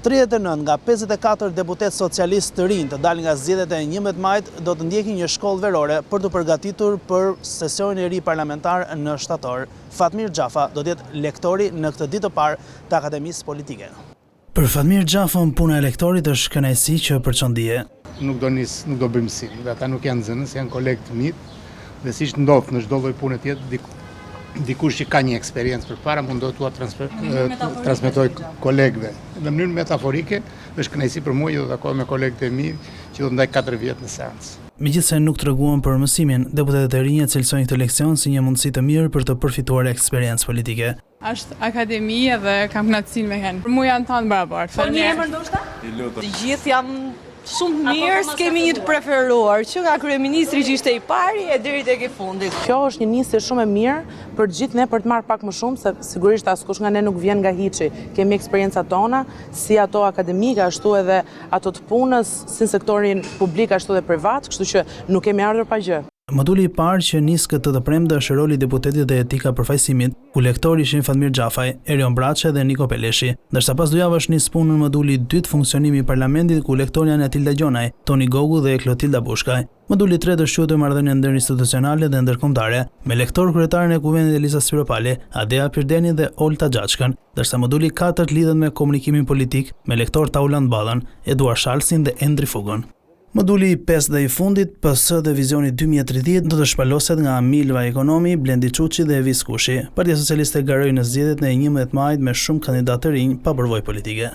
39 nga 54 deputet socialist të rinj të dalin nga zgjedhjet e 11 majit do të ndjekin një shkollë verore për të përgatitur për sesionin e ri parlamentar në shtator. Fatmir Xhafa do të jetë lektori në këtë ditë të parë të Akademisë Politike. Për Fatmir Xhafën, puna e lektorit është kënaqësi që përçondije. Nuk do bëjmë mësim, dhe ata nuk janë zënës, janë kolegë të mirë, dhe siç ndodh në çdo lloj pune tjetër, dikush që ka një eksperiencë përpara mundot t'ua transmetoj kolegëve. Në mënyrë metaforike, është kënaqësi për mua që do të takohem me kolegët e mi që do të ndaj 4 vjet në seancë. Megjithëse nuk treguan për mësimin, deputetët e rinj cilësojnë këtë leksion si një mundësi të mirë për të përfituar eksperiencë politike. Është akademi dhe kam kënaqësinë me hen. Për mua janë të barabartë. Po një emër ndoshta? Të gjithë janë shumë mirë, s'kemi një të preferuar, që nga kryeministri që ishte i pari e deri tek i fundit. Kjo është një nisje shumë e mirë për gjithë ne për të marrë pak më shumë, se sigurisht askush nga ne nuk vjen nga hiçi. Kemi eksperiencat tona, si ato akademike, ashtu edhe ato të punës, si në sektorin publik, ashtu edhe privat, kështu që nuk kemi ardhur pa gjë. Moduli i parë që nis këtë të premte është roli i deputetit dhe etika përfaqësimit, ku lektorë ishin Fatmir Xhafaj, Erion Braçe dhe Niko Peleshi, ndërsa pas 2 javësh nis punën në moduli i dytë funksionimi i parlamentit, ku lektorë janë Atilda Gjonaj, Toni Gogu dhe Klotilda Bushkaj. Moduli i tretë është quajtur marrëdhënie ndërinstitucionale dhe ndërkombëtare, me lektor kryetaren e Kuvendit Eliza Spiropali, Adea Pirdeni dhe Olta Xhaçkën, ndërsa moduli i katërt lidhet me komunikimin politik, me lektor Tauland Ballën, Eduard Shalsin dhe Endri Fugon. Moduli i 5 dhe i fundit, PS dhe Vizioni 2030, do të shpaloset nga Milva Ekonomi, Blendi Çuçi dhe Evis Kushi. Partia Socialiste garoi në zgjedhjet e 11 majit me shumë kandidatë të rinj pa përvojë politike.